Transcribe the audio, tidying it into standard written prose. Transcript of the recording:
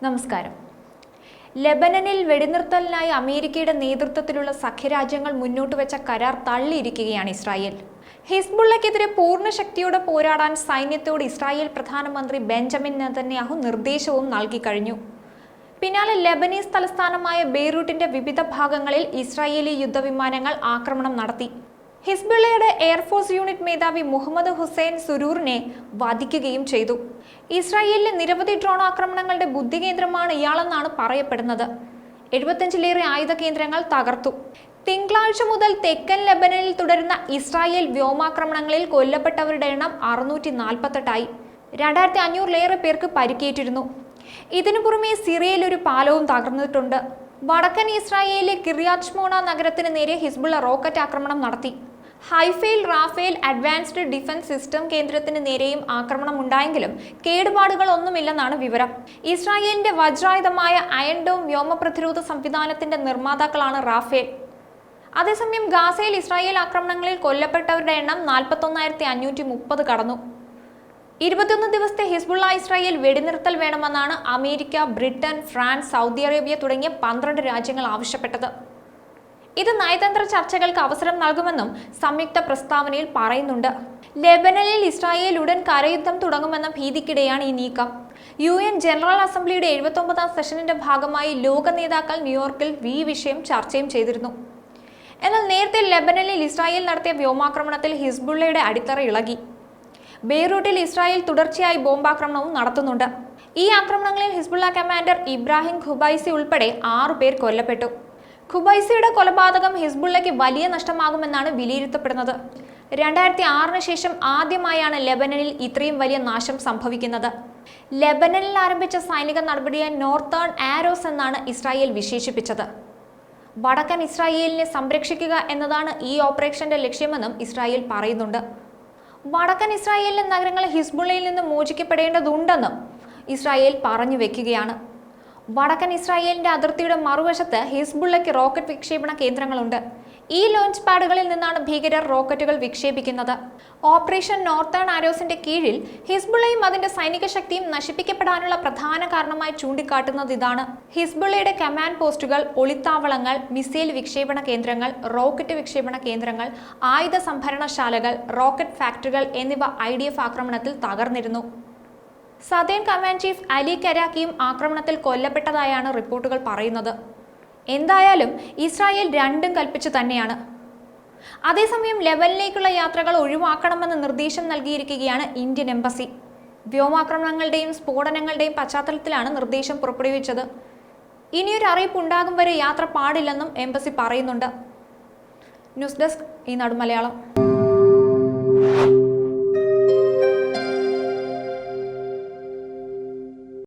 നമസ്കാരം. ലെബനനിൽ വെടിനിർത്തലിനായി അമേരിക്കയുടെ നേതൃത്വത്തിലുള്ള സഖ്യരാജ്യങ്ങൾ മുന്നോട്ട് വെച്ച കരാർ തള്ളിയിരിക്കുകയാണ് ഇസ്രായേൽ. ഹിസ്ബുള്ളക്കെതിരെ പൂർണ്ണ ശക്തിയോടെ പോരാടാൻ സൈന്യത്തോട് ഇസ്രായേൽ പ്രധാനമന്ത്രി ബെഞ്ചമിൻ നെതന്യാഹു നിർദ്ദേശവും നൽകി കഴിഞ്ഞു. പിന്നാലെ ലെബനീസ് തലസ്ഥാനമായ ബെയ്റൂട്ടിന്റെ വിവിധ ഭാഗങ്ങളിൽ ഇസ്രായേലി യുദ്ധവിമാനങ്ങൾ ആക്രമണം നടത്തി. ഹിസ്ബുള്ളയുടെ എയർഫോഴ്സ് യൂണിറ്റ് മേധാവി മുഹമ്മദ് ഹുസൈൻ സുരൂറിനെ വധിക്കുകയും ചെയ്തു. ഇസ്രായേലിലെ നിരവധി ഡ്രോൺ ആക്രമണങ്ങളുടെ ബുദ്ധികേന്ദ്രമാണ് ഇയാളെന്നാണ് പറയപ്പെടുന്നത്. 75ലേറെ ആയുധ കേന്ദ്രങ്ങൾ തകർത്തു. തിങ്കളാഴ്ച മുതൽ തെക്കൻ ലെബനനിൽ തുടരുന്ന ഇസ്രായേൽ വ്യോമാക്രമണങ്ങളിൽ കൊല്ലപ്പെട്ടവരുടെ എണ്ണം 648ആയി. 2500ലേറെ പേർക്ക് പരിക്കേറ്റിരുന്നു. ഇതിനു പുറമെ സിറിയയിൽ ഒരു പാലവും തകർന്നിട്ടുണ്ട്. വടക്കൻ ഇസ്രായേലിലെ കിർയാത് ഷ്മോണ നഗരത്തിന് നേരെ ഹിസ്ബുള്ള റോക്കറ്റ് ആക്രമണം നടത്തി. ഹൈഫയിൽ റാഫേൽ അഡ്വാൻസ്ഡ് ഡിഫൻസ് സിസ്റ്റം കേന്ദ്രത്തിന് നേരെയും ആക്രമണം ഉണ്ടായെങ്കിലും കേടുപാടുകളൊന്നുമില്ലെന്നാണ് വിവരം. ഇസ്രായേലിന്റെ വജ്രായുധമായ അയൺ ഡോം വ്യോമ പ്രതിരോധ സംവിധാനത്തിന്റെ നിർമ്മാതാക്കളാണ് റാഫേൽ. അതേസമയം ഗാസയിൽ ഇസ്രായേൽ ആക്രമണങ്ങളിൽ കൊല്ലപ്പെട്ടവരുടെ എണ്ണം 41,530 കടന്നു. 21 ദിവസത്തെ ഹിസ്ബുള്ള ഇസ്രായേൽ വെടിനിർത്തൽ വേണമെന്നാണ് America, Britain, France, Saudi Arabia തുടങ്ങിയ 12 രാജ്യങ്ങൾ ആവശ്യപ്പെട്ടത്. ഇത് നയതന്ത്ര ചർച്ചകൾക്ക് അവസരം നൽകുമെന്നും സംയുക്ത പ്രസ്താവനയിൽ പറയുന്നുണ്ട്. ലെബനനിൽ ഇസ്രായേൽ ഉടൻ കരയുദ്ധം തുടങ്ങുമെന്ന ഭീതിക്കിടെയാണ് ഈ നീക്കം. UN ജനറൽ അസംബ്ലിയുടെ 79ാം സെഷനിന്റെ ഭാഗമായി ലോക നേതാക്കൾ ന്യൂയോർക്കിൽ ഈ വിഷയം ചർച്ചയും ചെയ്തിരുന്നു. എന്നാൽ നേരത്തെ ലെബനനിൽ ഇസ്രായേൽ നടത്തിയ വ്യോമാക്രമണത്തിൽ ഹിസ്ബുള്ളയുടെ അടിത്തറ ഇളകി. ബെയ്റൂട്ടിൽ ഇസ്രായേൽ തുടർച്ചയായി ബോംബാക്രമണവും നടത്തുന്നുണ്ട്. ഈ ആക്രമണങ്ങളിൽ ഹിസ്ബുള്ള കമാൻഡർ ഇബ്രാഹിം ഖുബൈസി ഉൾപ്പെടെ 6 പേർ കൊല്ലപ്പെട്ടു. ഖുബൈസിയുടെ കൊലപാതകം ഹിസ്ബുള്ളയ്ക്ക് വലിയ നഷ്ടമാകുമെന്നാണ് വിലയിരുത്തപ്പെടുന്നത്. 2006 ശേഷം ആദ്യമായാണ് ലെബനനിൽ ഇത്രയും വലിയ നാശം സംഭവിക്കുന്നത്. ലെബനനിൽ ആരംഭിച്ച സൈനിക നടപടിയെ നോർത്തേൺ ആരോസ് എന്നാണ് ഇസ്രായേൽ വിശേഷിപ്പിച്ചത്. വടക്കൻ ഇസ്രായേലിനെ സംരക്ഷിക്കുക എന്നതാണ് ഈ ഓപ്പറേഷന്റെ ലക്ഷ്യമെന്നും ഇസ്രായേൽ പറയുന്നുണ്ട്. വടക്കൻ ഇസ്രായേലിലെ നഗരങ്ങൾ ഹിസ്ബുള്ളയിൽ നിന്ന് മോചിക്കപ്പെടേണ്ടതുണ്ടെന്നും ഇസ്രായേൽ പറഞ്ഞു വെക്കുകയാണ്. വടക്കൻ ഇസ്രായേലിന്റെ അതിർത്തിയുടെ മറുവശത്ത് ഹിസ്ബുള്ളയ്ക്ക് റോക്കറ്റ് വിക്ഷേപണ കേന്ദ്രങ്ങളുണ്ട്. ഈ ലോഞ്ച് പാഡുകളിൽ നിന്നാണ് ഭീകരർ റോക്കറ്റുകൾ വിക്ഷേപിക്കുന്നത്. ഓപ്പറേഷൻ നോർത്തേൺ ആരോസിന്റെ കീഴിൽ ഹിസ്ബുള്ളയും അതിന്റെ സൈനിക ശക്തിയും നശിപ്പിക്കപ്പെടാനുള്ള പ്രധാന കാരണമായി ചൂണ്ടിക്കാട്ടുന്നത് ഇതാണ്. ഹിസ്ബുള്ളയുടെ കമാൻഡ് പോസ്റ്റുകൾ, ഒളിത്താവളങ്ങൾ, മിസൈൽ വിക്ഷേപണ കേന്ദ്രങ്ങൾ, റോക്കറ്റ് വിക്ഷേപണ കേന്ദ്രങ്ങൾ, ആയുധ സംഭരണശാലകൾ, റോക്കറ്റ് ഫാക്ടറികൾ എന്നിവ IDF ആക്രമണത്തിൽ തകർന്നിരുന്നു. സദേൺ കമാൻഡ് ചീഫ് അലി കരാക്കിയും ആക്രമണത്തിൽ കൊല്ലപ്പെട്ടതായാണ് റിപ്പോർട്ടുകൾ പറയുന്നത്. എന്തായാലും ഇസ്രായേൽ രണ്ടും കൽപ്പിച്ചു തന്നെയാണ്. അതേസമയം ലെബനിലേക്കുള്ള യാത്രകൾ ഒഴിവാക്കണമെന്ന് നിർദ്ദേശം നൽകിയിരിക്കുകയാണ് ഇന്ത്യൻ എംബസി. വ്യോമാക്രമണങ്ങളുടെയും സ്ഫോടനങ്ങളുടെയും പശ്ചാത്തലത്തിലാണ് നിർദ്ദേശം പുറപ്പെടുവിച്ചത്. ഇനിയൊരു അറിയിപ്പ് ഉണ്ടാകും വരെ യാത്ര പാടില്ലെന്നും എംബസി പറയുന്നുണ്ട്. ന്യൂസ് ഡെസ്ക് ഈനാട് മലയാളം.